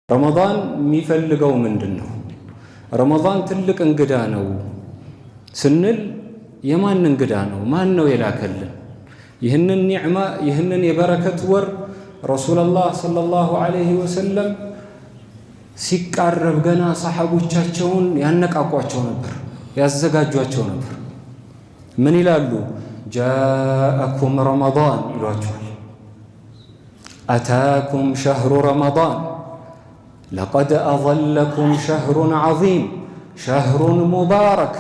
ረመዳን የሚፈልገው ምንድነው? ረመዳን ትልቅ እንግዳ ነው ስንል የማን እንግዳ ነው? ማን ነው የላከልን? ይህንን ኒዕማ ይህንን የበረከት ወር ረሱላላህ ሰለላሁ ዐለይሂ ወሰለም ሲቃረብ ገና ሰሐቦቻቸውን ያነቃቋቸው ነበር፣ ያዘጋጇቸው ነበር። ምን ይላሉ? ጃአኩም ረመዳን ይሏቸዋል። አታኩም ሸህሩ ረመዳን ለቀድ አዘለኩም ሸህሩን ዐዚም ሸህሩን ሙባረክ፣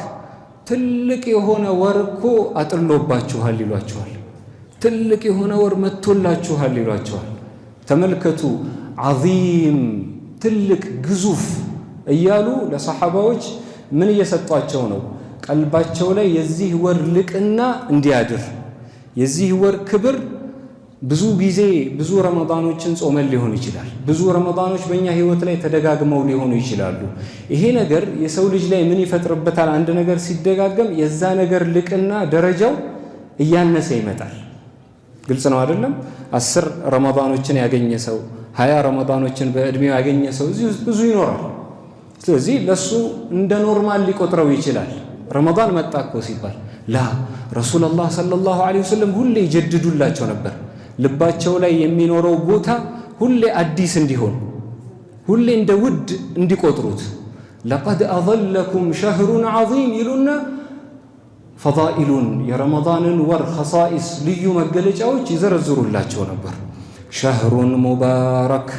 ትልቅ የሆነ ወር እኮ አጥሎባችኋል ይሏቸዋል። ትልቅ የሆነ ወር መጥቶላችኋል ይሏቸዋል። ተመልከቱ፣ ዐዚም ትልቅ ግዙፍ እያሉ ለሰሐባዎች ምን እየሰጧቸው ነው? ቀልባቸው ላይ የዚህ ወር ልቅና እንዲያድር የዚህ ወር ክብር። ብዙ ጊዜ ብዙ ረመዳኖችን ጾመን ሊሆን ይችላል። ብዙ ረመዳኖች በእኛ ህይወት ላይ ተደጋግመው ሊሆኑ ይችላሉ። ይሄ ነገር የሰው ልጅ ላይ ምን ይፈጥርበታል? አንድ ነገር ሲደጋገም የዛ ነገር ልቅና ደረጃው እያነሰ ይመጣል። ግልጽ ነው አይደለም? 10 ረመዳኖችን ያገኘ ሰው 20 ረመዳኖችን በእድሜው ያገኘ ሰው እዚህ ውስጥ ብዙ ይኖራል። ስለዚህ ለሱ እንደ ኖርማል ሊቆጥረው ይችላል። ረመዳን መጣ እኮ ሲባል ላ ረሱላላህ ሰለላሁ ዐለይሂ ወሰለም ሁሌ ይጀድዱላቸው ነበር። ልባቸው ላይ የሚኖረው ቦታ ሁሌ አዲስ እንዲሆን፣ ሁሌ እንደ ውድ እንዲቆጥሩት። ለቀድ አዘለኩም ሸህሩን ዐዚም ይሉና ፈዳኢሉን የረመዳንን ወር ኸሳኢስ ልዩ መገለጫዎች ይዘረዝሩላቸው ነበር። ሸህሩን ሙባረክ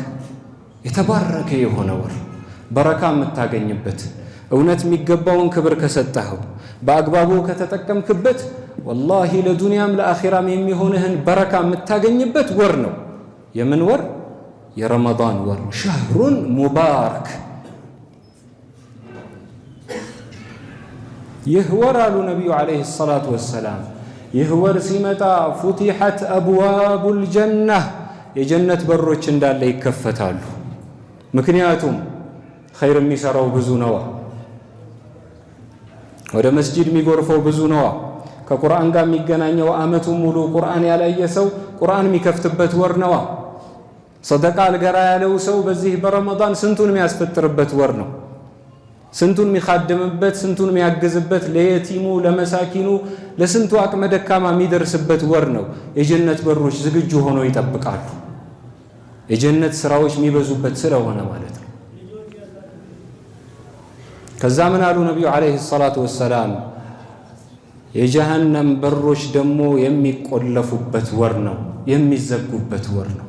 የተባረከ የሆነ ወር፣ በረካ የምታገኝበት፣ እውነት የሚገባውን ክብር ከሰጠኸው በአግባቡ ከተጠቀምክበት ወላሂ ለዱንያም ለአኺራም የሚሆንህን በረካ የምታገኝበት ወር ነው። የምን ወር? የረመዳን ወር። ሸህሩን ሙባረክ። ይህ ወር አሉ ነቢዩ ዓለይሂ ሰላቱ ወሰላም፣ ይህ ወር ሲመጣ ፉቲሐት አብዋቡል ጀነህ የጀነት በሮች እንዳለ ይከፈታሉ። ምክንያቱም ኸይር የሚሰራው ብዙ ነዋ። ወደ መስጂድ የሚጎርፈው ብዙ ነዋ። ከቁርአን ጋር የሚገናኘው ዓመቱን ሙሉ ቁርአን ያላየ ሰው ቁርአን የሚከፍትበት ወር ነዋ። ሰደቃ አልገራ ያለው ሰው በዚህ በረመዳን ስንቱን የሚያስፈጥርበት ወር ነው። ስንቱን የሚኻድምበት፣ ስንቱን የሚያግዝበት፣ ለየቲሙ ለመሳኪኑ ለስንቱ አቅመ ደካማ የሚደርስበት ወር ነው። የጀነት በሮች ዝግጁ ሆነው ይጠብቃሉ። የጀነት ስራዎች የሚበዙበት ስለሆነ ማለት ነው። ከዛ ምን አሉ ነቢዩ ዓለይሂ ሰላቱ ወሰላም? የጀሃነም በሮች ደግሞ የሚቆለፉበት ወር ነው፣ የሚዘጉበት ወር ነው።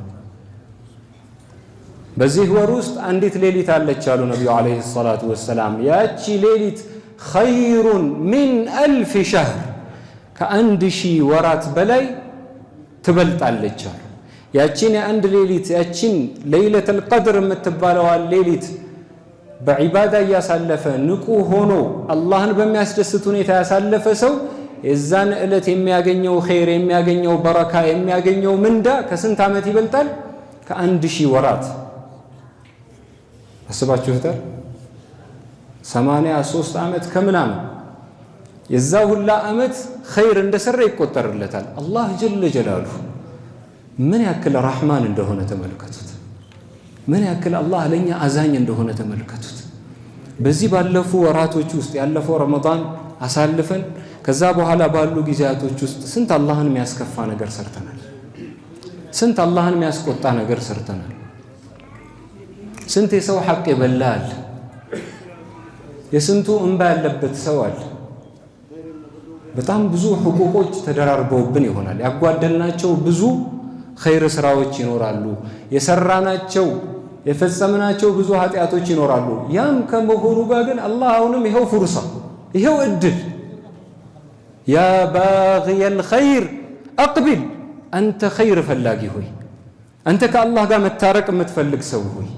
በዚህ ወር ውስጥ አንዲት ሌሊት አለች አሉ ነቢዩ ዓለይሂ ሰላቱ ወሰላም። ያቺ ሌሊት ኸይሩን ሚን አልፍ ሸህር ከ1000 ወራት በላይ ትበልጣለች አሉ። ያቺን የአንድ ሌሊት ያቺን ለይለተል ቀድር የምትባለዋን ሌሊት በዒባዳ እያሳለፈ ንቁ ሆኖ አላህን በሚያስደስት ሁኔታ ያሳለፈ ሰው የዛን ዕለት የሚያገኘው ኸይር፣ የሚያገኘው በረካ፣ የሚያገኘው ምንዳ ከስንት ዓመት ይበልጣል? ከ1000 ወራት። አስባችሁታል? 83 ዓመት ከምናምን የዛ ሁላ ዓመት ኸይር እንደሰራ ይቆጠርለታል። አላህ ጀለ ጀላሉ ምን ያክል ረሕማን እንደሆነ ተመልከቱት። ምን ያክል አላህ ለኛ አዛኝ እንደሆነ ተመልከቱት። በዚህ ባለፉ ወራቶች ውስጥ ያለፈው ረመዳን አሳልፈን ከዛ በኋላ ባሉ ጊዜያቶች ውስጥ ስንት አላህን የሚያስከፋ ነገር ሰርተናል። ስንት አላህን የሚያስቆጣ ነገር ሰርተናል። ስንት የሰው ሐቅ የበላ አለ። የስንቱ እንባ ያለበት ሰው አለ። በጣም ብዙ ሕቁቆች ተደራርበውብን ይሆናል። ያጓደልናቸው ብዙ ኸይር ስራዎች ይኖራሉ። የሰራናቸው የፈጸምናቸው ብዙ ኃጢአቶች ይኖራሉ። ያም ከመሆኑ ጋር ግን አላህ አሁንም ይኸው ፍርሳ፣ ይኸው እድል፣ ያ ባግየል ኸይር አቅቢል፣ አንተ ኸይር ፈላጊ ሆይ፣ አንተ ከአላህ ጋር መታረቅ የምትፈልግ ሰው ሆይ፣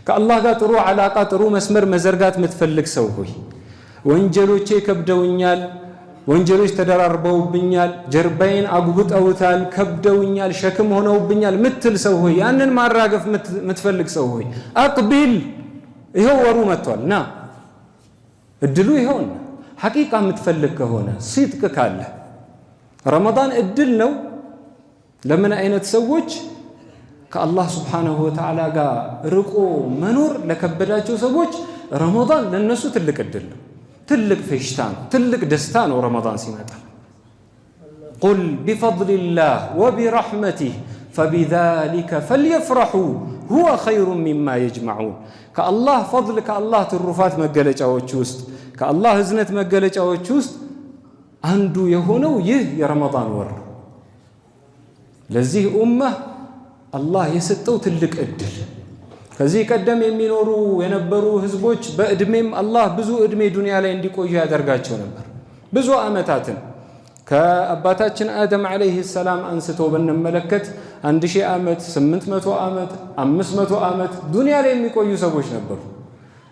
ከአላህ ጋር ጥሩ ዓላቃ ጥሩ መስመር መዘርጋት የምትፈልግ ሰው ሆይ፣ ወንጀሎቼ ከብደውኛል፣ ወንጀሎች ተደራርበውብኛል፣ ጀርባዬን አጉብጠውታል፣ ከብደውኛል፣ ሸክም ሆነውብኛል ምትል ሰው ሆይ፣ ያንን ማራገፍ የምትፈልግ ሰው ሆይ አቅቢል፣ ይኸው ወሩ መጥቷል። ና እድሉ ይኸውና። ሐቂቃ የምትፈልግ ከሆነ ሲድቅ ካለ ረመዳን እድል ነው። ለምን አይነት ሰዎች ከአላህ ስብሓነሁ ወተዓላ ጋር ርቆ መኖር ለከበዳቸው ሰዎች ረመዳን ለነሱ ትልቅ እድል ነው፣ ትልቅ ፌሽታ ነው፣ ትልቅ ደስታ ነው። ረመዳን ሲመጣ ቁል ቢፈድሊላህ ወቢረሕመቲህ ፈቢዛሊከ ፈልየፍረሑ ሁወ ኸይሩን ሚማ የጅመዑን። ከአላህ ፈድል ከአላህ ትሩፋት መገለጫዎች ውስጥ ከአላህ እዝነት መገለጫዎች ውስጥ አንዱ የሆነው ይህ የረመዳን ወር ነው። ለዚህ ኡማህ አላህ የሰጠው ትልቅ እድል። ከዚህ ቀደም የሚኖሩ የነበሩ ህዝቦች በእድሜም አላህ ብዙ እድሜ ዱንያ ላይ እንዲቆዩ ያደርጋቸው ነበር። ብዙ ዓመታትን ከአባታችን አደም ዓለይሂ ሰላም አንስቶ ብንመለከት 1000 ዓመት፣ 800 ዓመት፣ 500 ዓመት ዱንያ ላይ የሚቆዩ ሰዎች ነበሩ።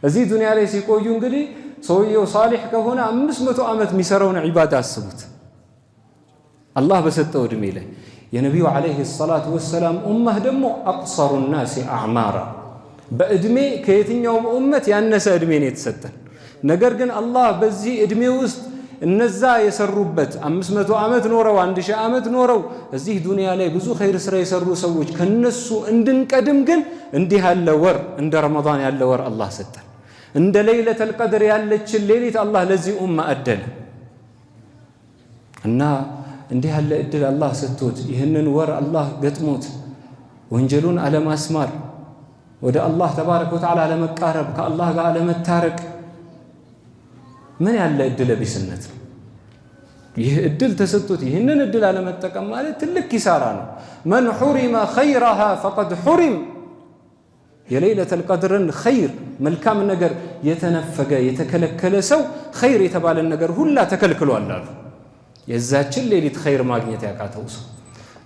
እዚህ ዱንያ ላይ ሲቆዩ እንግዲህ ሰውየው ሳሊሕ ከሆነ 500 ዓመት የሚሰራውን ዒባዳ አስቡት። አላህ በሰጠው እድሜ ላይ የነቢዩ ዓለይሂ ሰላቱ ወሰላም ኡማህ ደግሞ አቅሰሩ ናሲ አዕማራ፣ በእድሜ ከየትኛውም ኡመት ያነሰ እድሜ ነው የተሰጠን። ነገር ግን አላህ በዚህ እድሜ ውስጥ እነዛ የሰሩበት 500 ዓመት ኖረው 1000 ዓመት ኖረው እዚህ ዱንያ ላይ ብዙ ኸይር ስራ የሰሩ ሰዎች ከነሱ እንድንቀድም ግን እንዲህ ያለ ወር እንደ ረመዳን ያለ ወር አላህ ሰጠን። እንደ ለይለተል ቀድር ያለችን ሌሊት አላህ ለዚህ ኡማ አደለ እና እንዲህ ያለ እድል አላህ ሰጥቶት ይህንን ወር አላህ ገጥሞት ወንጀሉን አለማስማር፣ ወደ አላህ ተባረከ ወተዓላ አለመቃረብ፣ ከአላህ ጋር አለመታረቅ ምን ያለ እድለ ቢስነት ነው። ይህ እድል ተሰጥቶት ይህንን እድል አለመጠቀም ማለት ትልቅ ኪሳራ ነው። መን ሑሪመ ኸይረሃ ፈቀድ ሑሪም፣ የለይለተል ቀድርን ኸይር መልካም ነገር የተነፈገ የተከለከለ ሰው ኸይር የተባለን ነገር ሁላ ተከልክሏል አሉ። የዛችን ሌሊት ኸይር ማግኘት ያቃተው ሰው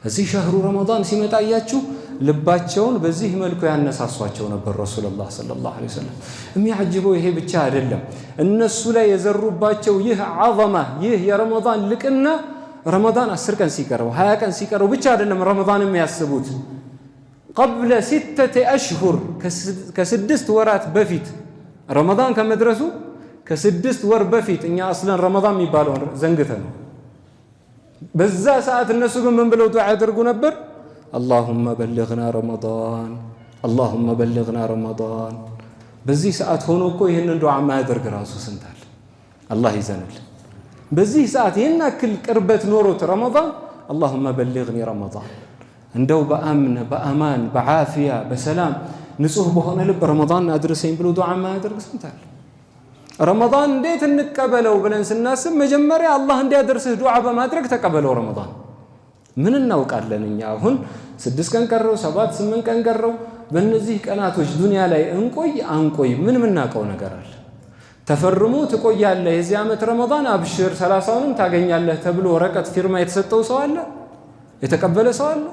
እዚህ ሸህሩ ረመዳን ሲመጣ እያችሁ ልባቸውን በዚህ መልኩ ያነሳሷቸው ነበር ረሱሉላህ ሰለላሁ ዐለይሂ ወሰለም። የሚያጅበው ይሄ ብቻ አይደለም፣ እነሱ ላይ የዘሩባቸው ይህ ዐዘማ ይህ የረመዳን ልቅና ረመዳን 10 ቀን ሲቀረው 20 ቀን ሲቀረው ብቻ አይደለም ረመዳን የሚያስቡት ቀብለ 6 አሽሁር ከ6 ወራት በፊት ረመዳን ከመድረሱ ከ6 ወር በፊት እኛ አስለን ረመዳን የሚባለው ዘንግተ ነው። በዛ ሰዓት እነሱ ግን ምን ብለው ዱዓ ያደርጉ ነበር? አላሁመ በልግና ረመዳን፣ አላሁመ በልግና ረመዳን። በዚህ ሰዓት ሆኖ እኮ ይህንን ዱዓ ማያደርግ ራሱ ስንታል። አላህ ይዘንል። በዚህ ሰዓት ይህን ያክል ቅርበት ኖሮት ረመዳን አላሁመ በልግኒ ረመዳን፣ እንደው በአምን በአማን በዓፊያ በሰላም ንጹህ በሆነ ልብ ረመዳን አድርሰኝ ብሎ ዱዓ ማያደርግ ስንታል። ረመዳን እንዴት እንቀበለው ብለን ስናስብ መጀመሪያ አላህ እንዲያደርስህ ዱዓ በማድረግ ተቀበለው። ረመዳን ምን እናውቃለን እኛ? አሁን 6 ቀን ቀረው 7 8 ቀን ቀረው። በእነዚህ ቀናቶች ዱንያ ላይ እንቆይ አንቆይ ምን ምናውቀው ነገር አለ? ተፈርሞ ትቆያለህ የዚህ ዓመት ረመዳን አብሽር 30ንም ታገኛለህ ተብሎ ወረቀት ፊርማ የተሰጠው ሰው አለ? የተቀበለ ሰው አለ?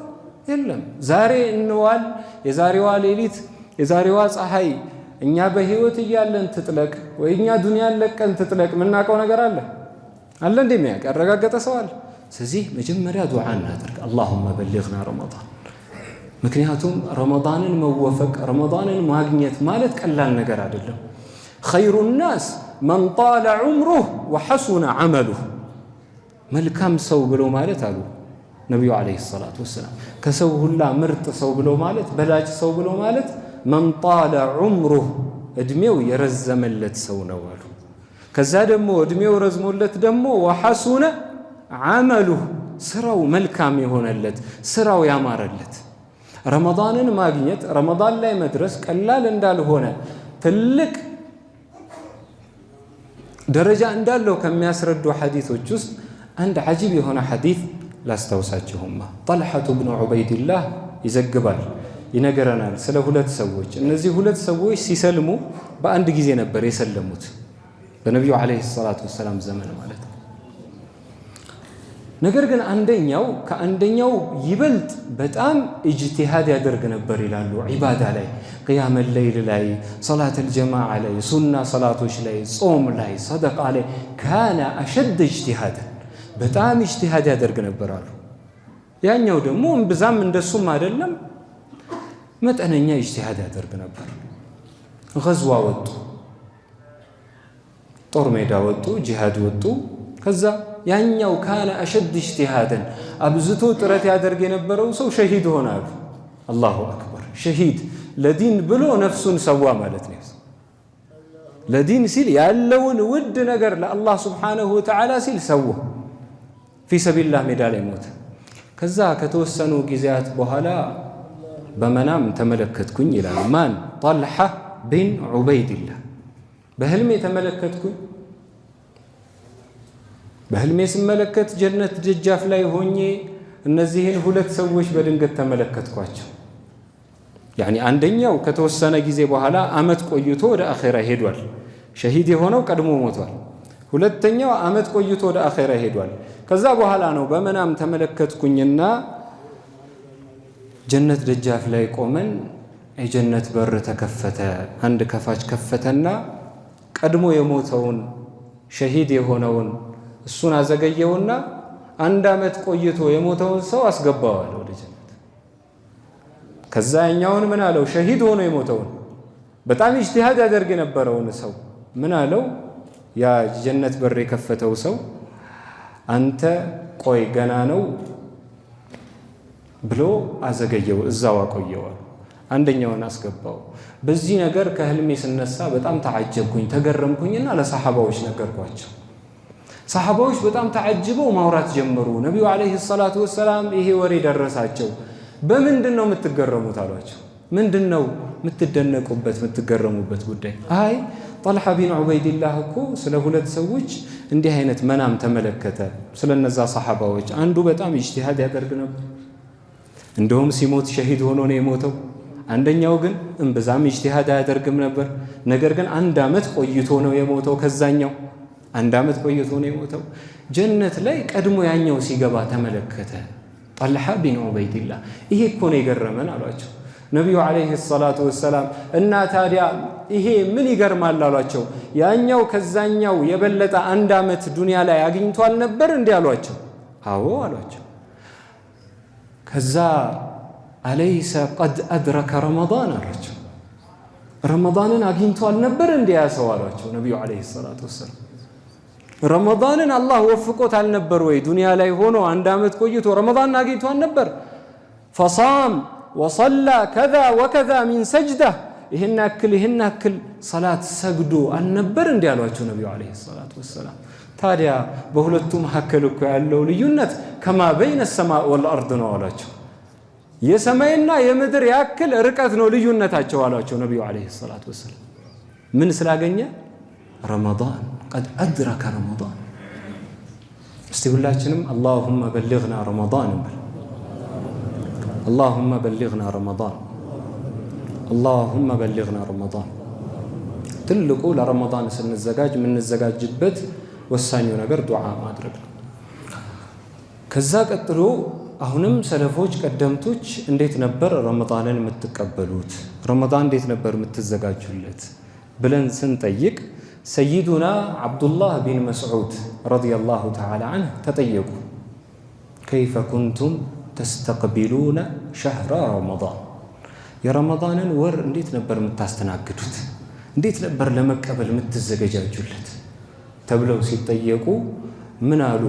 የለም። ዛሬ እንዋል፣ የዛሬዋ ሌሊት የዛሬዋ ፀሐይ እኛ በህይወት እያለን ትጥለቅ ወይ እኛ ዱንያን ለቀን ትጥለቅ ምናውቀው ነገር አለ? አለ እንደሚያውቅ ያረጋገጠ ሰው አለ? ስለዚህ መጀመሪያ ዱዓ እናድርግ፣ አላሁመ በልግና ረመዳን። ምክንያቱም ረመዳንን መወፈቅ ረመዳንን ማግኘት ማለት ቀላል ነገር አይደለም። ኸይሩ ናስ መን ጣለ ዑምሩህ ወሐሱነ ዐመሉህ። መልካም ሰው ብሎ ማለት አሉ ነቢዩ ዓለይሂ ሰላቱ ወሰላም ከሰው ሁላ ምርጥ ሰው ብሎ ማለት በላጭ ሰው ብሎ ማለት መን ጣለ ዑምሩህ እድሜው የረዘመለት ሰው ነው አሉ። ከዛ ደግሞ እድሜው ረዝሞለት ደግሞ ወሐሱነ ዐመሉህ ስራው መልካም የሆነለት ስራው ያማረለት። ረመዳንን ማግኘት ረመዳን ላይ መድረስ ቀላል እንዳልሆነ ትልቅ ደረጃ እንዳለው ከሚያስረዱ ሐዲቶች ውስጥ አንድ ዐጂብ የሆነ ሐዲት ላስታውሳችሁማ። ጠልሐቱ ብኑ ዑበይድላህ ይዘግባል፣ ይነገረናል ስለ 2 ሰዎች። እነዚህ 2 ሰዎች ሲሰልሙ በአንድ ጊዜ ነበር የሰለሙት በነቢዩ ዓለይሂ ሰላቱ ወሰላም ዘመን ማለት ነው። ነገር ግን አንደኛው ከአንደኛው ይበልጥ በጣም ኢጅቲሃድ ያደርግ ነበር ይላሉ። ዒባዳ ላይ፣ ቅያመ ለይል ላይ፣ ሰላተል ጀማዓ ላይ፣ ሱና ሰላቶች ላይ፣ ጾም ላይ፣ ሰደቃ ላይ ካነ አሸድ ኢጅቲሃድን በጣም ኢጅቲሃድ ያደርግ ነበር አሉ። ያኛው ደግሞ እምብዛም እንደሱም አይደለም መጠነኛ ኢጅቲሃድ ያደርግ ነበር። ገዝዋ ወጡ፣ ጦር ሜዳ ወጡ፣ ጂሃድ ወጡ። ከዛ ያኛው ካነ አሸድ ኢጅቲሃድን አብዝቶ ጥረት ያደርግ የነበረው ሰው ሸሂድ ሆናሉ። አላሁ አክበር ሸሂድ ለዲን ብሎ ነፍሱን ሰዋ ማለት ነው። ለዲን ሲል ያለውን ውድ ነገር ለአላህ ስብሓነሁ ወተዓላ ሲል ሰዋ ፊ ሰቢልላህ ሜዳ ላይ ሞተ። ከዛ ከተወሰኑ ጊዜያት በኋላ በመናም ተመለከትኩኝ ይላል። ማን? ጠልሓ ቢን ዑበይድላህ በህልሜ ተመለከትኩኝ። በህልሜ ስመለከት ጀነት ደጃፍ ላይ ሆኜ እነዚህን ሁለት ሰዎች በድንገት ተመለከትኳቸው። ያኒ አንደኛው ከተወሰነ ጊዜ በኋላ አመት ቆይቶ ወደ አኼራ ሄዷል። ሸሂድ የሆነው ቀድሞ ሞቷል። ሁለተኛው አመት ቆይቶ ወደ አኼራ ሄዷል። ከዛ በኋላ ነው በመናም ተመለከትኩኝና ጀነት ደጃፍ ላይ ቆመን የጀነት በር ተከፈተ። አንድ ከፋች ከፈተና ቀድሞ የሞተውን ሸሂድ የሆነውን እሱን አዘገየውና አንድ አመት ቆይቶ የሞተውን ሰው አስገባዋል ወደ ጀነት። ከዛኛውን ምን አለው? ሸሂድ ሆኖ የሞተውን በጣም ኢጅቲሃድ ያደርግ የነበረውን ሰው ምን አለው? ያ ጀነት በር የከፈተው ሰው አንተ ቆይ ገና ነው ብሎ አዘገየው፣ እዛው አቆየዋል። አንደኛውን አስገባው። በዚህ ነገር ከህልሜ ስነሳ በጣም ተዓጀብኩኝ፣ ተገረምኩኝና ለሰሐባዎች ነገርኳቸው። ሰሐባዎች በጣም ተዓጅበው ማውራት ጀመሩ። ነቢዩ ዓለይሂ ሰላቱ ወሰላም ይሄ ወሬ ደረሳቸው። በምንድን ነው የምትገረሙት አሏቸው። ምንድን ነው የምትደነቁበት የምትገረሙበት ጉዳይ? አይ ጠልሓ ቢን ዑበይድላህ እኮ ስለ ሁለት ሰዎች እንዲህ አይነት መናም ተመለከተ። ስለነዛ ሰሐባዎች አንዱ በጣም ኢጅቲሃድ ያደርግ ነበር፣ እንደውም ሲሞት ሸሂድ ሆኖ ነው የሞተው። አንደኛው ግን እምብዛም ኢጅቲሃድ አያደርግም ነበር፣ ነገር ግን አንድ አመት ቆይቶ ነው የሞተው። ከዛኛው አንድ አመት ቆይቶ ነው የሞተው። ጀነት ላይ ቀድሞ ያኛው ሲገባ ተመለከተ ጠልሓ ቢን ዑበይድላህ። ይሄ እኮ ነው የገረመን አሏቸው ነቢዩ ዓለይሂ ሰላቱ ወሰላም። እና ታዲያ ይሄ ምን ይገርማል አሏቸው። ያኛው ከዛኛው የበለጠ አንድ አመት ዱንያ ላይ አግኝቷል ነበር እንዲህ አሏቸው። አዎ አሏቸው። ከዛ አለይሰ ቀድ አድረከ ረመዳን አሏቸው። ረመዳንን አግኝቷል ነበር እንዲህ ያሰው አሏቸው ነቢዩ ዓለይሂ ሰላቱ ወሰላም። ረመዳንን አላህ ወፍቆት አልነበር ወይ? ዱንያ ላይ ሆኖ አንድ አመት ቆይቶ ረመዳንን አግኝቷል ነበር። ፈሳም ወሰላ ከዛ ወከዛ ሚን ሰጅዳ ይህን ያክል ሰላት ሰግዶ አልነበር እንዲህ አሏቸው ነቢዩ ዓለይሂ ሰላቱ ወሰላም። ታዲያ በሁለቱ መካከል እኮ ያለው ልዩነት ከማ በይነ ሰማእ ወልአርድ ነው አሏቸው። የሰማይና የምድር ያክል ርቀት ነው ልዩነታቸው አሏቸው ነቢዩ ዓለይሂ ሰላቱ ወሰላም። ምን ስላገኘ? ረመዳን ቀድ አድረከ ረመዳን። እስቲ ሁላችንም አላሁመ በሊግና ረመዳን እንበል። አላሁመ በሊግና ረመዳን፣ አላሁመ በሊግና ረመዳን። ትልቁ ለረመዳን ስንዘጋጅ የምንዘጋጅበት ወሳኙ ነገር ዱዓ ማድረግ ነው። ከዛ ቀጥሎ አሁንም ሰለፎች ቀደምቶች እንዴት ነበር ረመዳንን የምትቀበሉት? ረመዳን እንዴት ነበር የምትዘጋጁለት ብለን ስንጠይቅ ሰይዱና ዓብዱላህ ቢን መስዑድ ረዲየላሁ ተዓላ አንሁ ተጠየቁ። ከይፈ ኩንቱም ተስተቅቢሉነ ሸህረ ረመዳን፣ የረመዳንን ወር እንዴት ነበር የምታስተናግዱት? እንዴት ነበር ለመቀበል የምትዘገጃጁለት ተብለው ሲጠየቁ ምን አሉ?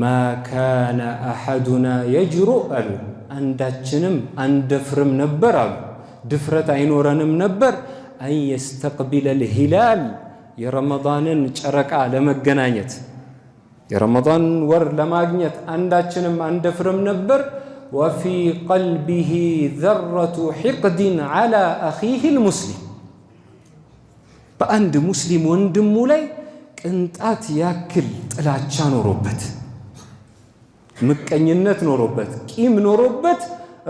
ማ ካነ አሐዱና የጅሩ አሉ፣ አንዳችንም አንደፍርም ነበር አሉ፣ ድፍረት አይኖረንም ነበር አን የስተቅቢለ ልሂላል፣ የረመዳንን ጨረቃ ለመገናኘት የረመዳን ወር ለማግኘት አንዳችንም አንደፍርም ነበር። ወፊ ቀልቢሂ ዘረቱ ሒቅድን ዓላ አኺህ ልሙስሊም፣ በአንድ ሙስሊም ወንድሙ ላይ ቅንጣት ያክል ጥላቻ ኖሮበት፣ ምቀኝነት ኖሮበት፣ ቂም ኖሮበት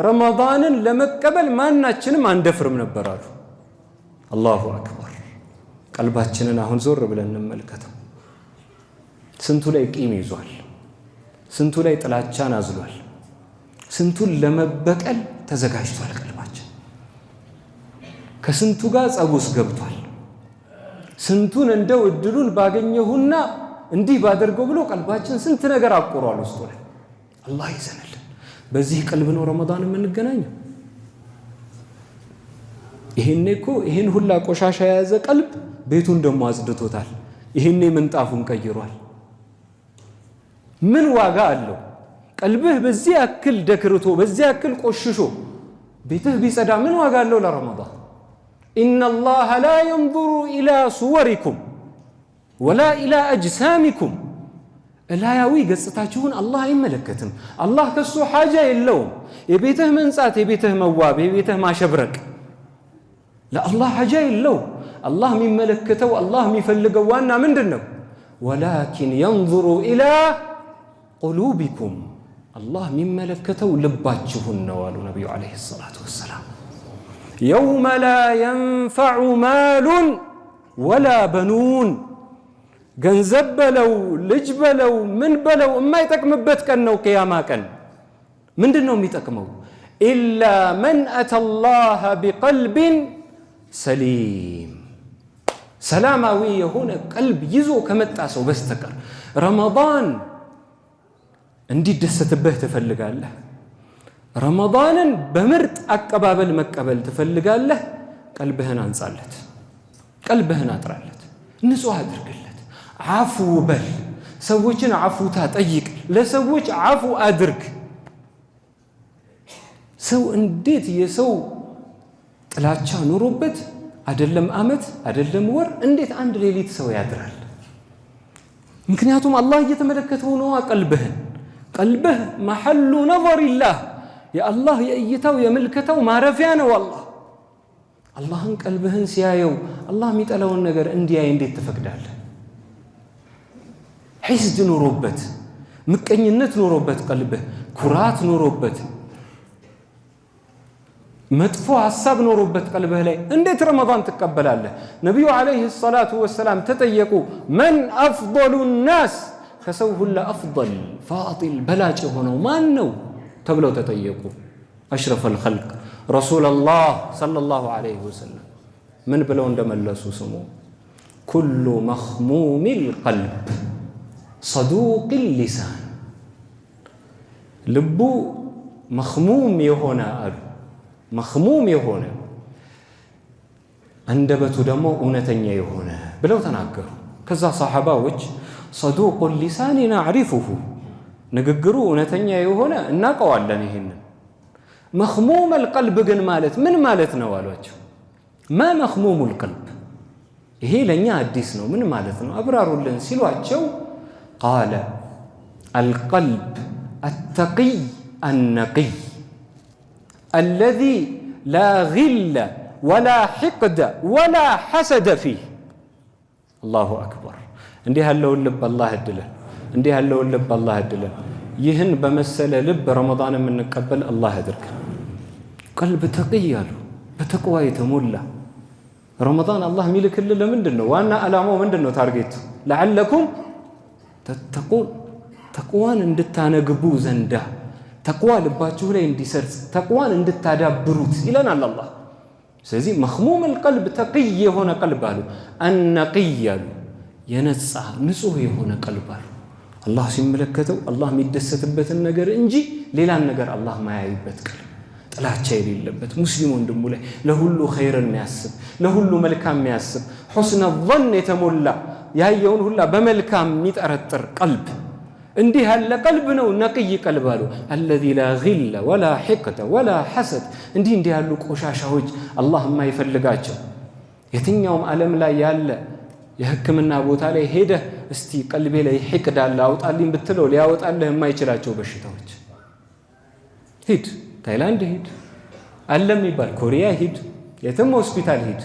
ረመዳንን ለመቀበል ማናችንም አንደፍርም ነበር አሉ። አላሁ አክበር። ቀልባችንን አሁን ዞር ብለን እንመልከተው። ስንቱ ላይ ቂም ይዟል? ስንቱ ላይ ጥላቻን አዝሏል? ስንቱን ለመበቀል ተዘጋጅቷል ቀልባችን? ከስንቱ ጋር ጸጉስ ገብቷል? ስንቱን እንደው እድሉን ባገኘሁና እንዲህ ባደርገው ብሎ ቀልባችን ስንት ነገር አቆሯል ውስጡ ላይ። አላህ ይዘንልን። በዚህ ቀልብ ነው ረመዳን የምንገናኘው። ይሄኔ እኮ ይሄን ሁላ ቆሻሻ የያዘ ቀልብ ቤቱን ደግሞ አጽድቶታል። ይሄኔ ምንጣፉን ቀይሯል። ምን ዋጋ አለው? ቀልብህ በዚህ ያክል ደክርቶ በዚህ ያክል ቆሽሾ ቤትህ ቢጸዳ ምን ዋጋ አለው ለረመዳን? ኢነላህ ላ የንዙሩ ኢላ ሱወሪኩም ወላ ኢላ አጅሳሚኩም። እላያዊ ገጽታችሁን አላህ አይመለከትም። አላህ ከሱ ሓጃ የለውም። የቤትህ መንጻት፣ የቤትህ መዋብ፣ የቤትህ ማሸብረቅ ለአላህ ሓጃ የለውም። አላህ የሚመለከተው አላህ የሚፈልገው ዋና ምንድን ነው? ወላኪን የንዙሩ ኢላ ቁሉቢኩም። አላህ የሚመለከተው ልባችሁን ነው አሉ ነቢዩ ዓለይሂ ሰላቱ ወሰላም። የውመ ላ የንፈዑ ማሉን ወላ በኑን። ገንዘብ በለው ልጅ በለው ምን በለው የማይጠቅምበት ቀን ነው ቅያማ ቀን። ምንድን ነው የሚጠቅመው? ኢላ መን አተላህ ቢቀልቢን ሰሊም። ሰላማዊ የሆነ ቀልብ ይዞ ከመጣ ሰው በስተቀር። ረመዳን እንዲደሰትብህ ትፈልጋለህ? ረመዳንን በምርጥ አቀባበል መቀበል ትፈልጋለህ? ቀልብህን አንጻለት፣ ቀልብህን አጥራለት፣ ንጹህ አድርግለት፣ ዓፉ በል፣ ሰዎችን ዓፉታ ጠይቅ፣ ለሰዎች ዓፉ አድርግ። ሰው እንዴት የሰው ጥላቻ ኖሮበት አይደለም ዓመት አይደለም ወር እንዴት አንድ ሌሊት ሰው ያድራል? ምክንያቱም አላህ እየተመለከተው ነው ቀልብህን። ቀልብህ መሐሉ ነظሪላህ፣ የአላህ የእይታው የምልከታው ማረፊያ ነው። አላህን ቀልብህን ሲያየው አላህ የሚጠላውን ነገር እንዲያይ እንዴት ትፈቅዳለህ? ሒስድ ኖሮበት፣ ምቀኝነት ኖሮበት፣ ቀልብህ ኩራት ኖሮበት፣ መጥፎ ሐሳብ ኖሮበት ቀልብህ ላይ እንዴት ረመዳን ትቀበላለህ? ነቢዩ ዓለይሂ ሰላቱ ወሰላም ተጠየቁ፣ መን አፍضሉ ናስ፣ ከሰው ሁላ አፍضል ፋጢል በላጭ የሆነው ማን ነው ተብለው ተጠየቁ። አሽረፈል ኸልቅ ረሱለላህ ሰለላሁ ዓለይሂ ወሰለም ምን ብለው እንደመለሱ ስሙ። ኩሉ መኽሙሚል ቀልብ ሰዱቂል ሊሳን። ልቡ መኽሙም የሆነ አሉ፣ መኽሙም የሆነ አንደበቱ ደግሞ እውነተኛ የሆነ ብለው ተናገሩ። ከዛ ሰሓባዎች ሰዱቁል ሊሳን ነዕሪፉሁ፣ ንግግሩ እውነተኛ የሆነ እናቀዋለን። ይህንን መኽሙመል ቀልብ ግን ማለት ምን ማለት ነው አሏቸው። ማ መኽሙሙል ቀልብ፣ ይሄ ለእኛ አዲስ ነው፣ ምን ማለት ነው አብራሩልን ሲሏቸው፣ ቃለ አልቀልብ አተቂይ አነቂይ አለዚ ላ ግለ ወላ ሕቅደ ወላ ሐሰደ ፊህ። አላሁ አክበር። እንዲህ ያለውን ልብ አላህ እድለን፣ እንዲህ ያለውን ልብ አላህ እድለን። ይህን በመሰለ ልብ ረመዳን የምንቀበል አላህ ያድርገን። ቀልብ ተቂይ አሉ፣ በተቅዋ የተሞላ ረመዳን አላህ የሚልክልን ለምንድን ነው? ዋና ዓላማው ምንድን ነው? ታርጌቱ ለዓለኩም ተተቁን፣ ተቅዋን እንድታነግቡ ዘንዳ፣ ተቅዋ ልባችሁ ላይ እንዲሰርጽ፣ ተቅዋን እንድታዳብሩት ይለናል አላህ። ስለዚህ መኽሙመል ቀልብ ተቂይ የሆነ ቀልብ አሉ፣ አነቂይ አሉ፣ የነጻ ንጹህ የሆነ ቀልብ አሉ። አላህ ሲመለከተው አላህ የሚደሰትበትን ነገር እንጂ ሌላን ነገር አላህ ማያይበት ቀልብ፣ ጥላቻ የሌለበት ሙስሊም ወንድሙ ላይ ለሁሉ ኸይርን የሚያስብ ለሁሉ መልካም የሚያስብ ሑስነ ظን የተሞላ ያየውን ሁላ በመልካም የሚጠረጥር ቀልብ፣ እንዲህ ያለ ቀልብ ነው ነቅይ ቀልብ አሉ። አለዚ ላ ግለ ወላ ሕቅደ ወላ ሐሰድ፣ እንዲህ ያሉ ቆሻሻዎች አላህ የማይፈልጋቸው። የትኛውም ዓለም ላይ ያለ የሕክምና ቦታ ላይ ሄደህ እስቲ ቀልቤ ላይ ሕቅድ አለ አውጣልኝ ብትለው ሊያወጣልህ የማይችላቸው በሽታዎች። ሂድ ታይላንድ ሂድ አለም ይባል፣ ኮሪያ ሂድ፣ የትም ሆስፒታል ሂድ፣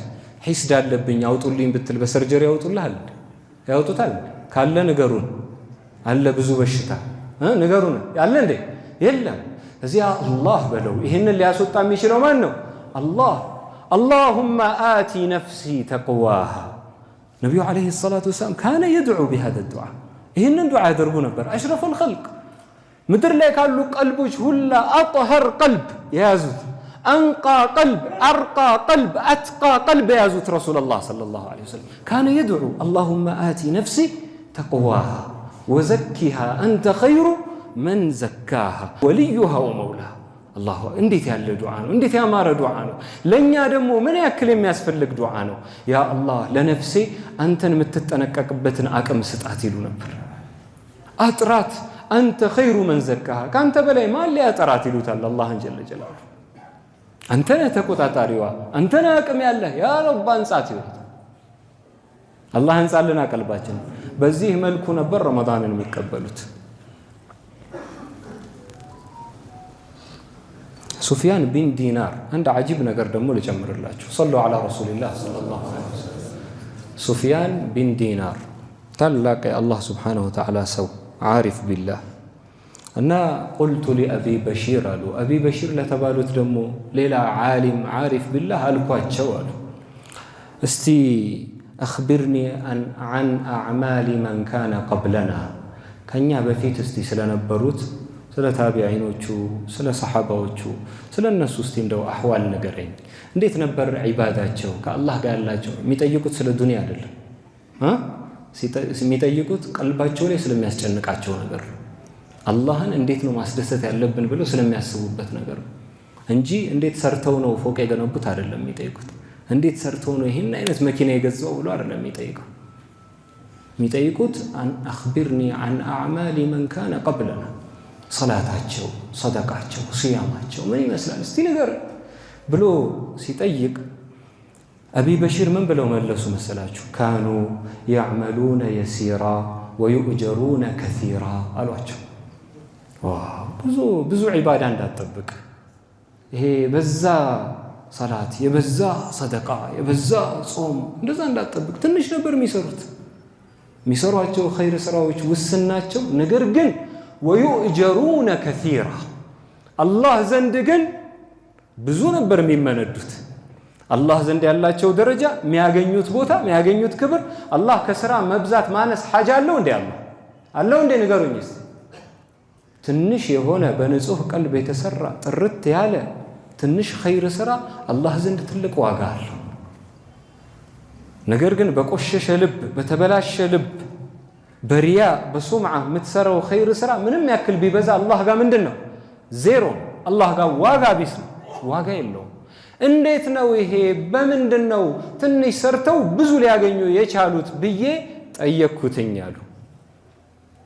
ሒስድ አለብኝ አውጡልኝ ብትል በሰርጀሪ ያውጡልሃል? ያውጡታል? ካለ ንገሩን። አለ ብዙ በሽታ ንገሩን። አለ እንዴ? የለም። እዚያ አላህ በለው። ይህንን ሊያስወጣ የሚችለው ማን ነው? አላህ። አላሁመ አቲ ነፍሲ ተቅዋሃ። ነቢዩ ዓለይሂ ሰላቱ ወሰላም ካነ የድዑ ቢሃዛ ዱዓ፣ ይህንን ዱዓ ያደርጉ ነበር። አሽረፉል ኸልቅ፣ ምድር ላይ ካሉ ቀልቦች ሁላ አጥሀር ቀልብ የያዙት፣ አንቃ ቀልብ፣ አርቃ ቀልብ፣ አትቃ ቀልብ የያዙት ረሱለላህ ሰለላሁ ዓለይሂ ወሰለም ካነ የድዑ አላሁመ አቲ ነፍሲ ተቅዋሃ ወዘኪሃ አንተ ኸይሩ መን ዘካሃ ወልዩሃ ወመውላሃ። አላሁ እንዴት ያለ ዱዓ ነው! እንዴት ያማረ ዱዓ ነው! ለእኛ ደግሞ ምን ያክል የሚያስፈልግ ዱዓ ነው! ያ አላህ ለነፍሴ አንተን የምትጠነቀቅበትን አቅም ስጣት ይሉ ነበር። አጥራት፣ አንተ ኸይሩ መን ዘካሃ ካንተ በላይ ማን ሊያጠራት ይሉታል አላህን ጀለ ጀላሉ። አንተ ነህ ተቆጣጣሪዋ፣ አንተ ነህ አቅም ያለህ ያ ረብ አንጻት ይሉት። አላህ አንጻልና ቀልባችን። በዚህ መልኩ ነበር ረመዳንን የሚቀበሉት። ሱፊያን ቢን ዲናር አንድ አጂብ ነገር ደግሞ ልጨምርላችሁ። ሰሉ ዐላ ረሱሊላህ ሰለላሁ ዐለይሂ ወሰለም። ሱፊያን ቢን ዲናር ታላቅ የአላህ ስብሓነሁ ወተዓላ ሰው ዓሪፍ ቢላህ እና ቁልቱ ሊአቢ በሺር አሉ። አቢ በሺር ለተባሉት ደግሞ ሌላ ዓሊም ዓሪፍ ቢላህ አልኳቸው አሉ፣ እስቲ አኽቢርኒ አን አዕማሊ መን ካነ ቀብለና፣ ከእኛ በፊት እስቲ ስለነበሩት ስለ ታቢዒኖቹ፣ ስለ ሰሓባዎቹ፣ ስለ እነሱ እስቲ እንደው አሕዋል ንገረኝ። እንዴት ነበር ዒባዳቸው ከአላህ ጋር ያላቸው? የሚጠይቁት ስለ ዱንያ አይደለም፣ የሚጠይቁት ቀልባቸው ላይ ስለሚያስጨንቃቸው ነገር ነው። አላህን እንዴት ነው ማስደሰት ያለብን ብለው ስለሚያስቡበት ነገር ነው እንጂ እንዴት ሰርተው ነው ፎቅ የገነቡት አይደለም የሚጠይቁት። እንዴት ሰርተው ነው ይህን አይነት መኪና የገዛው ብሎ አይደለም የሚጠይቀው። የሚጠይቁት አኽቢርኒ አን አዕማሊ መን ካነ ቀብለና፣ ሰላታቸው፣ ሰደቃቸው፣ ሲያማቸው ምን ይመስላል እስቲ ነገር ብሎ ሲጠይቅ አቢ በሺር ምን ብለው መለሱ መሰላችሁ? ካኑ ያዕመሉነ የሲራ ወዩእጀሩነ ከሲራ አሏቸው። ብዙ ዒባዳ እንዳትጠብቅ፣ ይሄ የበዛ ሰላት፣ የበዛ ሰደቃ፣ የበዛ ጾም እንደዛ እንዳትጠብቅ። ትንሽ ነበር የሚሰሩት። የሚሰሯቸው ኸይር ስራዎች ውስን ናቸው። ነገር ግን ወዩእጀሩነ ከሲራ፣ አላህ ዘንድ ግን ብዙ ነበር የሚመነዱት። አላህ ዘንድ ያላቸው ደረጃ፣ የሚያገኙት ቦታ፣ የሚያገኙት ክብር። አላህ ከስራ መብዛት ማነስ ሐጃ አለው እንዴ? አለው እንዴ? ንገሩኝ እስቲ። ትንሽ የሆነ በንጹህ ቀልብ የተሰራ ጥርት ያለ ትንሽ ኸይር ስራ አላህ ዘንድ ትልቅ ዋጋ አለው። ነገር ግን በቆሸሸ ልብ፣ በተበላሸ ልብ፣ በሪያ በሱምዓ የምትሰራው ኸይር ስራ ምንም ያክል ቢበዛ አላህ ጋር ምንድን ነው? ዜሮ። አላህ ጋር ዋጋ ቢስ ነው፣ ዋጋ የለውም። እንዴት ነው ይሄ? በምንድን ነው ትንሽ ሰርተው ብዙ ሊያገኙ የቻሉት ብዬ ጠየቅኩትኝ አሉ።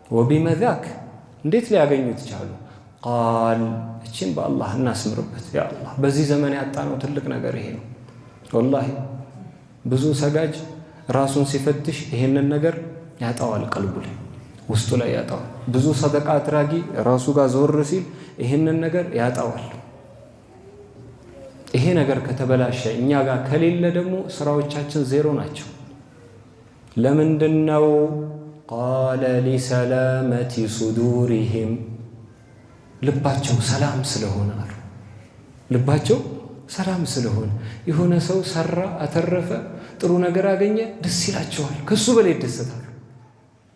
ወቢመዛክ፣ እንዴት ሊያገኙት ቻሉ? ቃል፣ እችን በአላህ እናስምርበት። ያ አላህ በዚህ ዘመን ያጣነው ትልቅ ነገር ይሄ ነው። ወላሂ ብዙ ሰጋጅ ራሱን ሲፈትሽ ይሄንን ነገር ያጣዋል፣ ቀልቡ ላይ ውስጡ ላይ ያጣዋል። ብዙ ሰደቃ አድራጊ ራሱ ጋር ዞር ሲል ይሄንን ነገር ያጣዋል። ይሄ ነገር ከተበላሸ እኛ ጋር ከሌለ ደግሞ ስራዎቻችን ዜሮ ናቸው። ለምንድነው? ቃለ ሊሰላመቲ ሱዱሪሂም፣ ልባቸው ሰላም ስለሆነ አሉ። ልባቸው ሰላም ስለሆነ የሆነ ሰው ሰራ፣ አተረፈ፣ ጥሩ ነገር አገኘ፣ ደስ ይላቸዋል። ከሱ በላይ ይደሰታሉ፣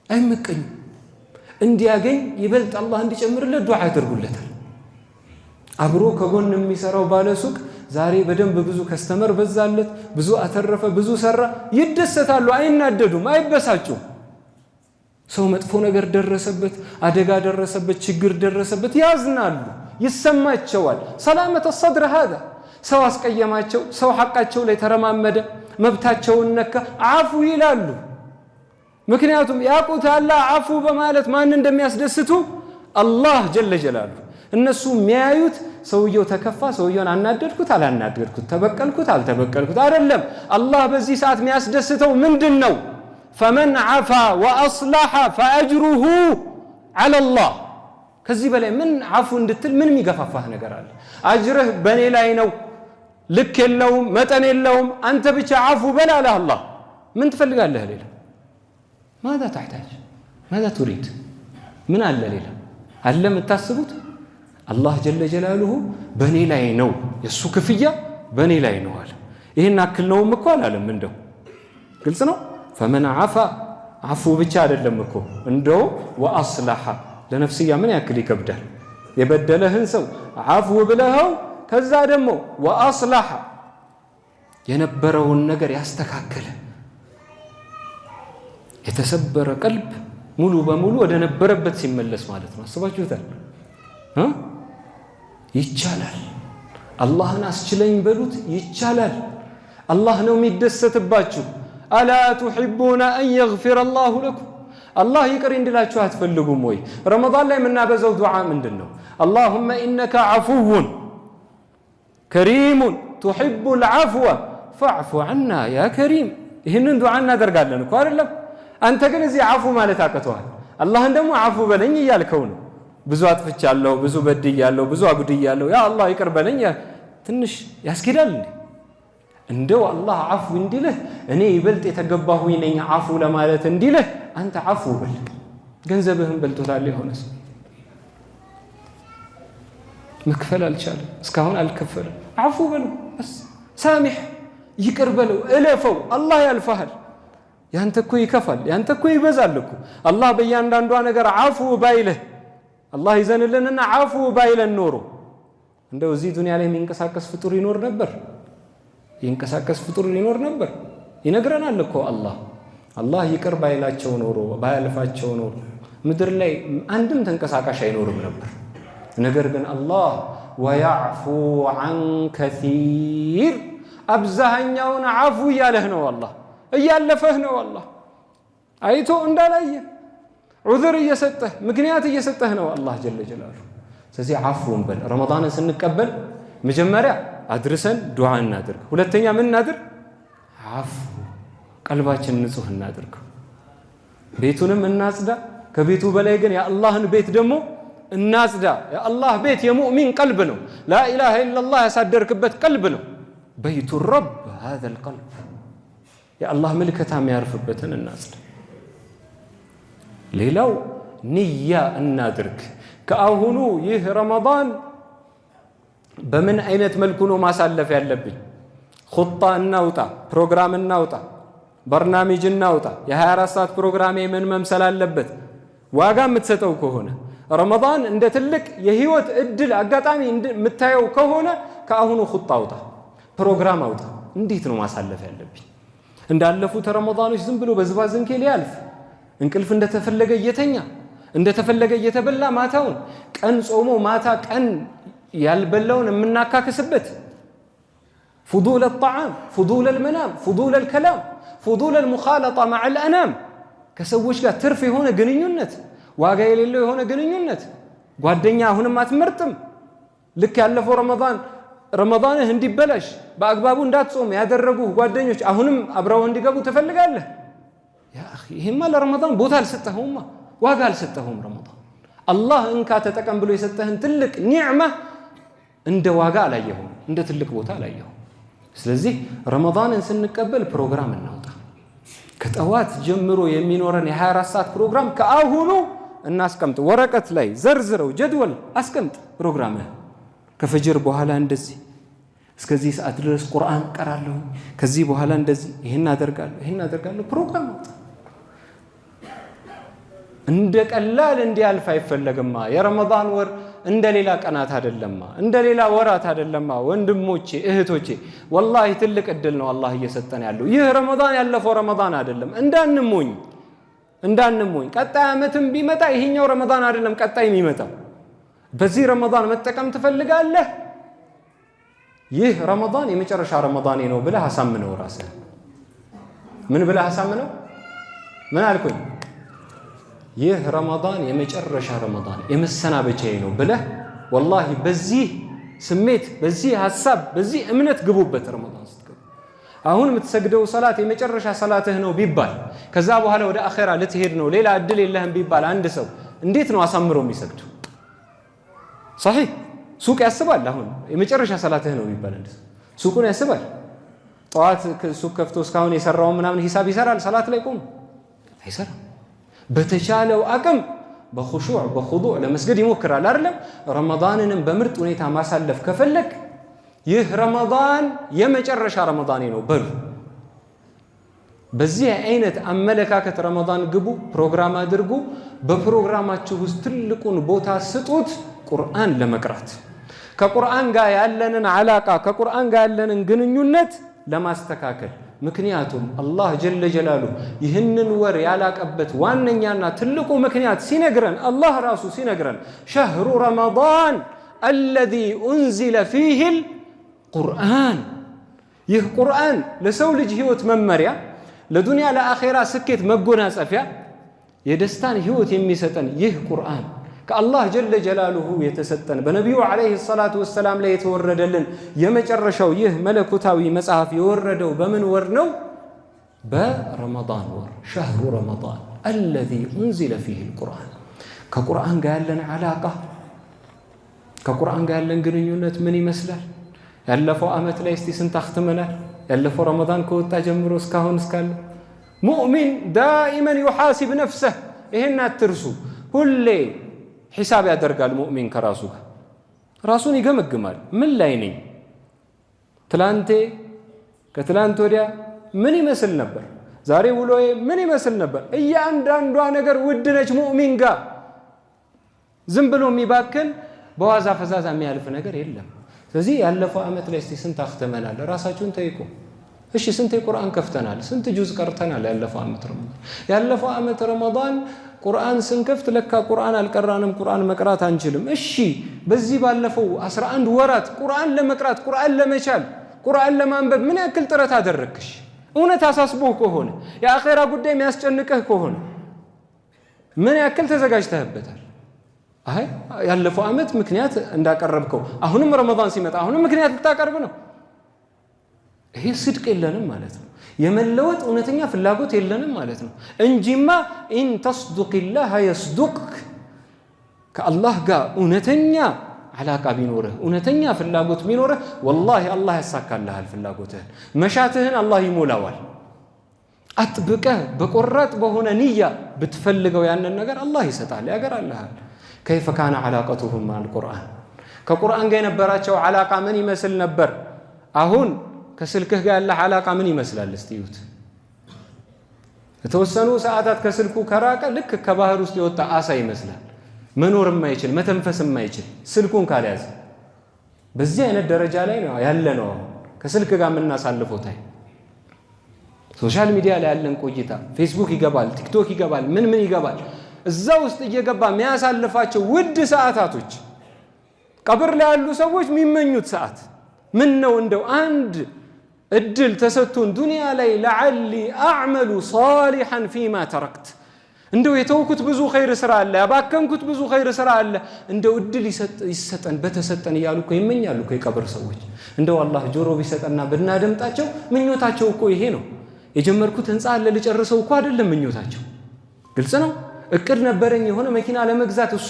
አይመቀኙም። እንዲያገኝ ይበልጥ አላህ እንዲጨምርለት ዱዓ ያደርጉለታል። አብሮ ከጎን የሚሰራው ባለሱቅ ዛሬ በደንብ ብዙ ከስተመር በዛለት፣ ብዙ አተረፈ፣ ብዙ ሰራ፣ ይደሰታሉ፣ አይናደዱም፣ አይበሳጩም። ሰው መጥፎ ነገር ደረሰበት፣ አደጋ ደረሰበት፣ ችግር ደረሰበት፣ ያዝናሉ፣ ይሰማቸዋል። ሰላመተ ሰድር ሃዛ። ሰው አስቀየማቸው፣ ሰው ሐቃቸው ላይ ተረማመደ፣ መብታቸውን ነካ፣ አፉ ይላሉ። ምክንያቱም ያቁታላ አፉ በማለት ማን እንደሚያስደስቱ አላህ ጀለ ጀላሉ። እነሱ የሚያዩት ሰውየው ተከፋ፣ ሰውየውን አናደድኩት አላናደድኩት፣ ተበቀልኩት አልተበቀልኩት አይደለም። አላህ በዚህ ሰዓት የሚያስደስተው ምንድን ነው? ፈመን ዓፋ ወአስላሐ ፈአጅሩሁ ዐለላህ። ከዚህ በላይ ምን ዓፉ እንድትል ምን የሚገፋፋህ ነገር አለ? አጅርህ በእኔ ላይ ነው፣ ልክ የለውም፣ መጠን የለውም፣ አንተ ብቻ ዓፉ በል አለ አላህ። ምን ትፈልጋለህ ሌላ? ማዛ ተሕታጅ ማዛ ቱሪድ? ምን አለ ሌላ? አለ የምታስቡት? አላህ ጀለ ጀላሉሁ በእኔ ላይ ነው፣ የእሱ ክፍያ በእኔ ላይ ነው አለ። ይህን አክል ነውም እኮ አላለም። እንደው ግልጽ ነው። ፈመን ዓፋ፣ ዓፉ ብቻ አይደለም እኮ እንደው ወአስላሐ፣ ለነፍስያ ምን ያክል ይከብዳል። የበደለህን ሰው ዓፉ ብለኸው ከዛ ደግሞ ወአስላሐ፣ የነበረውን ነገር ያስተካከለ፣ የተሰበረ ቀልብ ሙሉ በሙሉ ወደ ነበረበት ሲመለስ ማለት ነው። አስባችሁታል? ይቻላል። አላህን አስችለኝ በሉት፣ ይቻላል። አላህ ነው የሚደሰትባችሁ። አላ ቱሒቡነ አን የግፊረ አላሁ ለኩም፣ الله يقر እንዲላችሁ አትፈልጉም ወይ ረመዳን ላይ የምናበዛው ዱዓ ምንድነው اللهم انك عفو كريم تحب العفو فاعف عنا يا كريم ይህንን ዱዓ እናደርጋለን እኮ አይደለም አንተ ግን እዚህ አፉ ማለት አቀተዋል አላህን ደግሞ አፉ በለኝ እያልከው ነው ብዙ አጥፍቻለሁ ብዙ በድያለሁ ብዙ አጉድያለሁ ያ አላህ ይቅር በለኝ ትንሽ ያስኬዳል እንደው አላህ አፉ እንዲልህ እኔ ይበልጥ የተገባሁኝ ነኝ አፉ ለማለት እንዲልህ አንተ አፉ በል ገንዘብህን በልቶታል ይሆነስ መክፈል አልቻለም እስካሁን አልከፈለም አፉ በለው በስ ሳሚህ ይቅር በለው እለፈው አላህ ያልፋል ያንተ እኮ ይከፋል ያንተ እኮ ይበዛል እኮ አላህ በእያንዳንዷ ነገር አፉ ባይልህ አላህ ይዘንልንና አፉ ባይለን ኖሮ እንደው እዚህ ዱንያ ላይ የሚንቀሳቀስ ፍጡር ይኖር ነበር ይንቀሳቀስ ፍጡር ይኖር ነበር ይነግረናል እኮ አላህ ይቅር ባይላቸው ኖሮ ባያልፋቸው ኖሮ ምድር ላይ አንድም ተንቀሳቃሽ አይኖርም ነበር ነገር ግን አላህ ወያዕፉ عن كثير አብዛኛውን አፉ ያለህ ነው አላህ እያለፈህ ነው አላህ አይቶ እንዳላየ ዑذር እየሰጠህ ምክንያት እየሰጠህ ነው አላህ ጀለ ጀላሉ ስለዚህ አፉን በል ረመዳንን ስንቀበል መጀመሪያ አድርሰን ዱዓ እናድርግ ሁለተኛ ምን እናድርግ አፉ ቀልባችን ንጹህ እናድርግ ቤቱንም እናጽዳ ከቤቱ በላይ ግን የአላህን ቤት ደግሞ እናጽዳ የአላህ ቤት የሙእሚን ቀልብ ነው ላ ኢላሃ ኢላላህ ያሳደርክበት ቀልብ ነው بيت الرب هذا القلب يا الله ملكتا የሚያርፍበትን እናጽዳ ሌላው ንያ እናድርግ ከአሁኑ ይህ ረመዳን በምን አይነት መልኩ ነው ማሳለፍ ያለብኝ ኹጣ እናውጣ ፕሮግራም እናውጣ በርናሚጅ እናውጣ የ24 ሰዓት ፕሮግራም ምን መምሰል አለበት ዋጋ የምትሰጠው ከሆነ ረመዳን እንደ ትልቅ የህይወት እድል አጋጣሚ የምታየው ከሆነ ከአሁኑ ኹጣ አውጣ ፕሮግራም አውጣ እንዴት ነው ማሳለፍ ያለብኝ እንዳለፉት ረመዳኖች ዝም ብሎ በዝባዝንኬ ሊያልፍ እንቅልፍ እንደተፈለገ እየተኛ እንደተፈለገ እየተበላ ማታውን ቀን ጾሞ ማታ ቀን ያልበላውን የምናካክስበት فضول الطعام فضول المنام فضول الكلام فضول المخالطة مع الأنام ከሰዎች ጋር ትርፍ የሆነ ግንኙነት ዋጋ የሌለው የሆነ ግንኙነት ጓደኛ አሁንም አትመርጥም ልክ ያለፈው ረመዳንህ እንዲበላሽ በአግባቡ እንዳትጾም ያደረጉ ጓደኞች አሁንም አብረው እንዲገቡ ትፈልጋለህ ያ اخي ይሄማ ለረመዳን ቦታ አልሰጠኸውማ ዋጋ አልሰጠኸውም ረመዳን አላህ እንካ ተጠቀም ብሎ የሰጠህን ትልቅ ኒዕማ እንደ ዋጋ አላየኸውም እንደ ትልቅ ቦታ አላየኸውም ስለዚህ ረመዳንን ስንቀበል ፕሮግራም እናውጣ ከጠዋት ጀምሮ የሚኖረን የ24 ሰዓት ፕሮግራም ከአሁኑ እናስቀምጥ ወረቀት ላይ ዘርዝረው ጀድወል አስቀምጥ ፕሮግራምህ ከፈጅር በኋላ እንደዚህ እስከዚህ ሰዓት ድረስ ቁርአን ቀራለሁ ከዚህ በኋላ እንደዚህ ይሄን አደርጋለሁ ፕሮግራም እንደ ቀላል እንዲያልፍ አይፈለግማ የረመዳን ወር እንደሌላ ቀናት አይደለማ እንደሌላ ወራት አይደለማ ወንድሞቼ እህቶቼ والله ትልቅ እድል ነው አላህ እየሰጠን ያለው ይህ ረመዳን ያለፈው ረመዳን አይደለም እንዳንሞኝ ቀጣይ አመትም ቢመጣ ይሄኛው ረመዳን አይደለም ቀጣይ የሚመጣው በዚህ ረመዳን መጠቀም ትፈልጋለህ ይህ ረመዳን የመጨረሻ ረመዳኔ ነው ብለህ አሳምነው ራስህ ምን ብለህ አሳምነው ምን አልኩኝ ይህ ረመዳን የመጨረሻ ረመዳን የመሰናበቻዬ ነው ብለህ والله በዚህ ስሜት በዚህ ሐሳብ በዚህ እምነት ግቡበት ረመዳን ስትገቡ አሁን የምትሰግደው ሰላት የመጨረሻ ሰላትህ ነው ቢባል ከዛ በኋላ ወደ አኺራ ልትሄድ ነው ሌላ እድል የለህም ቢባል አንድ ሰው እንዴት ነው አሳምሮ የሚሰግደው صحيح ሱቅ ያስባል አሁን የመጨረሻ ሰላትህ ነው ቢባል አንድ ሱቁን ያስባል ጧት ሱቅ ከፍቶ እስካሁን የሰራው ምናምን ሂሳብ ይሰራል ሰላት ላይ ቆም አይሰራም በተቻለው አቅም በኹሹዕ በኹዱዕ ለመስገድ ይሞክራል አይደለም ረመዳንንም በምርጥ ሁኔታ ማሳለፍ ከፈለክ ይህ ረመዳን የመጨረሻ ረመዳኔ ነው በሉ በዚህ አይነት አመለካከት ረመዳን ግቡ ፕሮግራም አድርጉ በፕሮግራማችሁ ውስጥ ትልቁን ቦታ ስጡት ቁርአን ለመቅራት ከቁርአን ጋር ያለንን አላቃ ከቁርአን ጋር ያለንን ግንኙነት ለማስተካከል ምክንያቱም አላህ ጀለ ጀላሉ ይህንን ወር ያላቀበት ዋነኛና ትልቁ ምክንያት ሲነግረን አላህ ራሱ ሲነግረን ሸህሩ ረመዳን الذي أنزل فيه القرآن ይህ ቁርአን ለሰው ልጅ ህይወት መመሪያ ለዱንያ ለአኺራ ስኬት መጎናጸፊያ የደስታን ህይወት የሚሰጠን ይህ ቁርአን ከአላህ ጀለ ጀላሉሁ የተሰጠን በነቢዩ ዓለይሂ ሰላቱ ወሰላም ላይ የተወረደልን የመጨረሻው ይህ መለኮታዊ መጽሐፍ የወረደው በምን ወር ነው? በረመዳን ወር። ሸህሩ ረመዳን አለዚ ኡንዚለ ፊህ አልቁርአን። ከቁርአን ጋር ያለን ዓላቃ ከቁርአን ጋር ያለን ግንኙነት ምን ይመስላል? ያለፈው ዓመት ላይ እስቲ ስንት አኽትመናል? ያለፈው ረመዳን ከወጣ ጀምሮ እስካሁን እስካለ ሙእሚን ዳኢመን ዩሓሲብ ነፍሰህ። ይሄን አትርሱ። ሁሌ ሒሳብ ያደርጋል ሙእሚን ከራሱ ጋር ራሱን ይገመግማል። ምን ላይ ነኝ? ትላንቴ ከትላንት ወዲያ ምን ይመስል ነበር? ዛሬ ውሎዬ ምን ይመስል ነበር? እያንዳንዷ ነገር ውድ ነች ሙእሚን ጋር። ዝም ብሎ የሚባክን በዋዛ ፈዛዛ የሚያልፍ ነገር የለም። ስለዚህ ያለፈው ዓመት ላይ እስቲ ስንት አኽተመናል? ራሳችሁን ጠይቁ። እሺ ስንት ቁርአን ከፍተናል? ስንት ጁዝ ቀርተናል? ያለፈው ዓመት ረመዳን ቁርአን ስንከፍት ለካ ቁርአን አልቀራንም፣ ቁርአን መቅራት አንችልም። እሺ በዚህ ባለፈው 11 ወራት ቁርአን ለመቅራት ቁርአን ለመቻል ቁርአን ለማንበብ ምን ያክል ጥረት አደረግሽ? እውነት አሳስቦህ ከሆነ የአኺራ ጉዳይ የሚያስጨንቅህ ከሆነ ምን ያክል ተዘጋጅተህበታል? አይ ያለፈው ዓመት ምክንያት እንዳቀረብከው አሁንም ረመዳን ሲመጣ አሁንም ምክንያት ልታቀርብ ነው። ይሄ ስድቅ የለንም ማለት ነው። የመለወጥ እውነተኛ ፍላጎት የለንም ማለት ነው እንጂማ ኢን ተስዱቅላህ የስዱቅክ። ከአላህ ጋር እውነተኛ ዓላቃ ቢኖርህ እውነተኛ ፍላጎት ቢኖርህ ወላሂ አላህ ያሳካልሃል ፍላጎትህን፣ መሻትህን አላህ ይሞላዋል። አጥብቀህ በቆራጥ በሆነ ንያ ብትፈልገው ያንን ነገር አላህ ይሰጣል፣ ያገራልሃል። ከይፈ ካነ ዓላቀቱሁም ማል ቁርአን። ከቁርአን ጋር የነበራቸው ዓላቃ ምን ይመስል ነበር? አሁን ከስልክህ ጋር ያለ ዓላቃ ምን ይመስላል? እስቲ እዩት። የተወሰኑ ሰዓታት ከስልኩ ከራቀ ልክ ከባህር ውስጥ የወጣ አሳ ይመስላል። መኖር የማይችል መተንፈስ የማይችል ስልኩን ካልያዘ። በዚህ አይነት ደረጃ ላይ ነው ያለ ነው አሁን ከስልክ ጋር የምናሳልፈው ታይም። ሶሻል ሚዲያ ላይ ያለን ቆይታ ፌስቡክ ይገባል፣ ቲክቶክ ይገባል፣ ምን ይገባል። እዛ ውስጥ እየገባ የሚያሳልፋቸው ውድ ሰዓታቶች ቀብር ላይ ያሉ ሰዎች የሚመኙት ሰዓት ምን ነው? እንደው አንድ እድል ተሰጥቶን ዱንያ ላይ ለዓሊ አዕመሉ ሷሊሐን ፊማ ተረክት፣ እንደው የተውኩት ብዙ ኸይር ስራ አለ፣ ያባከንኩት ብዙ ኸይር ስራ አለ፣ እንደው እድል ይሰጠን በተሰጠን እያሉ እኮ ይመኛሉ እኮ የቀብር ሰዎች። እንደው አላህ ጆሮ ቢሰጠና ብናደምጣቸው ምኞታቸው እኮ ይሄ ነው። የጀመርኩት ህንፃ አለ ልጨርሰው እኮ አይደለም ምኞታቸው። ግልጽ ነው። እቅድ ነበረኝ የሆነ መኪና ለመግዛት እሱ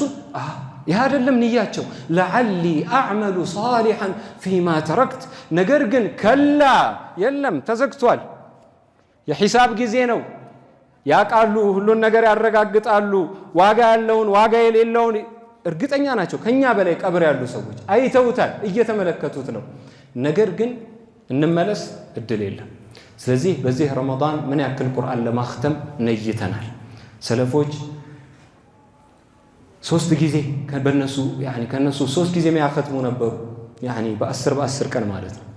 ይህ አይደለም ንያቸው። ለዓሊ አዕመሉ ሷሊሐን ፊማ ተረክት። ነገር ግን ከላ የለም ተዘግቷል። የሒሳብ ጊዜ ነው። ያቃሉ፣ ሁሉን ነገር ያረጋግጣሉ። ዋጋ ያለውን ዋጋ የሌለውን እርግጠኛ ናቸው። ከኛ በላይ ቀብር ያሉ ሰዎች አይተውታል፣ እየተመለከቱት ነው። ነገር ግን እንመለስ እድል የለም። ስለዚህ በዚህ ረመዳን ምን ያክል ቁርአን ለማክተም ነይተናል። ሰለፎች 3 ጊዜ ከነሱ 3 ጊዜ የሚያከትሙ ነበሩ። በ10 ቀን ማለት ነው።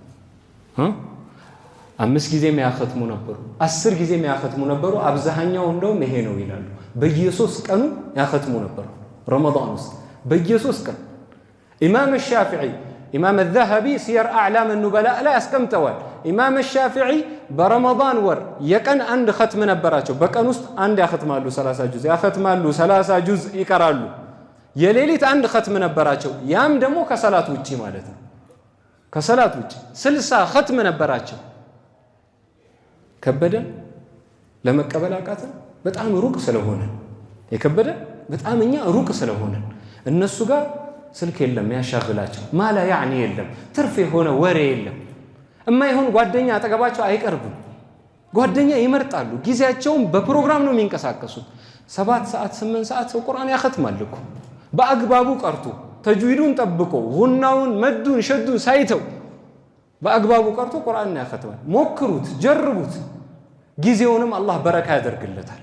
5 ጊዜ የሚያከትሙ ነበሩ፣ 10 ጊዜ የሚያከትሙ ነበሩ። አብዛኛው እንደውም ይሄ ነው ይላሉ። በየ3 ቀኑ ያከትሙ ነበሩ ረመዳን ውስጥ በየ3 ቀን። ኢማም ሻፊዒ ኢማም ዘሀቢ ሲየር አዕላም ኑበላ ላይ አስቀምጠዋል። ኢማም ሻፊዒ በረመዳን ወር የቀን 1 ኸትም ነበራቸው። በቀን ውስጥ 1 ያኸትማሉ፣ 30 ጁዝ ያኸትማሉ፣ 30 ጁዝ ይቀራሉ። የሌሊት 1 ኸትም ነበራቸው። ያም ደግሞ ከሰላት ውጪ ማለት ነው። ከሰላት ውጪ 60 ኸትም ነበራቸው። ከበደን ለመቀበል አቃተን። በጣም ሩቅ ስለሆነ የከበደ በጣም እኛ ሩቅ ስለሆነ እነሱ ጋር ስልክ የለም ያሻግላቸው፣ ማላ ያዕኒ የለም፣ ትርፍ የሆነ ወሬ የለም። እማይሆን ጓደኛ አጠገባቸው አይቀርቡም። ጓደኛ ይመርጣሉ። ጊዜያቸውን በፕሮግራም ነው የሚንቀሳቀሱት። 7 ሰዓት 8 ሰዓት ሰው ቁርአን ያኸትማል እኮ በአግባቡ ቀርቶ ተጅዊዱን ጠብቆ ጉናውን መዱን ሸዱን ሳይተው በአግባቡ ቀርቶ ቁርአን ያኸትማል። ሞክሩት፣ ጀርቡት። ጊዜውንም አላህ በረካ ያደርግለታል።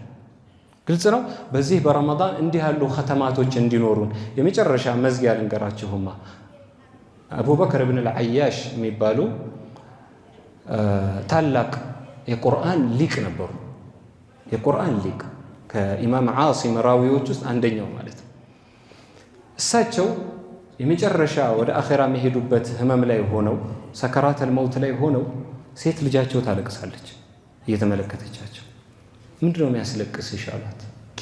ግልጽ ነው። በዚህ በረመዳን እንዲህ ያሉ ኸተማቶች እንዲኖሩን የመጨረሻ መዝጊያ ልንገራችሁማ። አቡበክር ብን አልዓያሽ የሚባሉ ታላቅ የቁርአን ሊቅ ነበሩ። የቁርአን ሊቅ ከኢማም ዓሲም ራዊዎች ውስጥ አንደኛው ማለት ነው። እሳቸው የመጨረሻ ወደ አኼራ የሚሄዱበት ህመም ላይ ሆነው ሰከራተል መውት ላይ ሆነው ሴት ልጃቸው ታለቅሳለች እየተመለከተቻቸው። ምንድነው የሚያስለቅስሽ አሏት።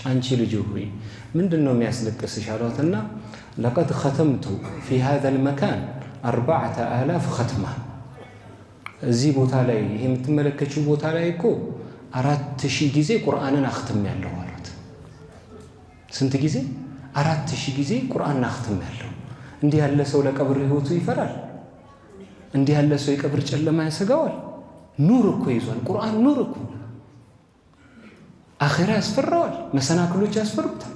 አንቺ ልጅ ሆይ ምንድነው የሚያስለቅስሽ አሏትና لقد ختمت في هذا المكان 4000 ختمة እዚህ ቦታ ላይ ይሄ የምትመለከቺው ቦታ ላይ እኮ 4000 ጊዜ ቁርአንን አختم ያለው አሏት። ስንት ጊዜ? 4000 ጊዜ ቁርአንን አختم ያለው። እንዲህ ያለ ሰው ለቀብር ህይወቱ ይፈራል? እንዲህ ያለ ሰው የቀብር ጨለማ ያሰጋዋል? ኑር እኮ ይዟል ቁርአን። ኑር እኮ አኺራ ያስፈራዋል፣ መሰናክሎች ያስፈሩታል።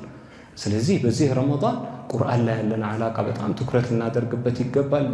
ስለዚህ በዚህ ረመዳን ቁርአን ላይ ያለን አላቃ በጣም ትኩረት እናደርግበት ይገባል።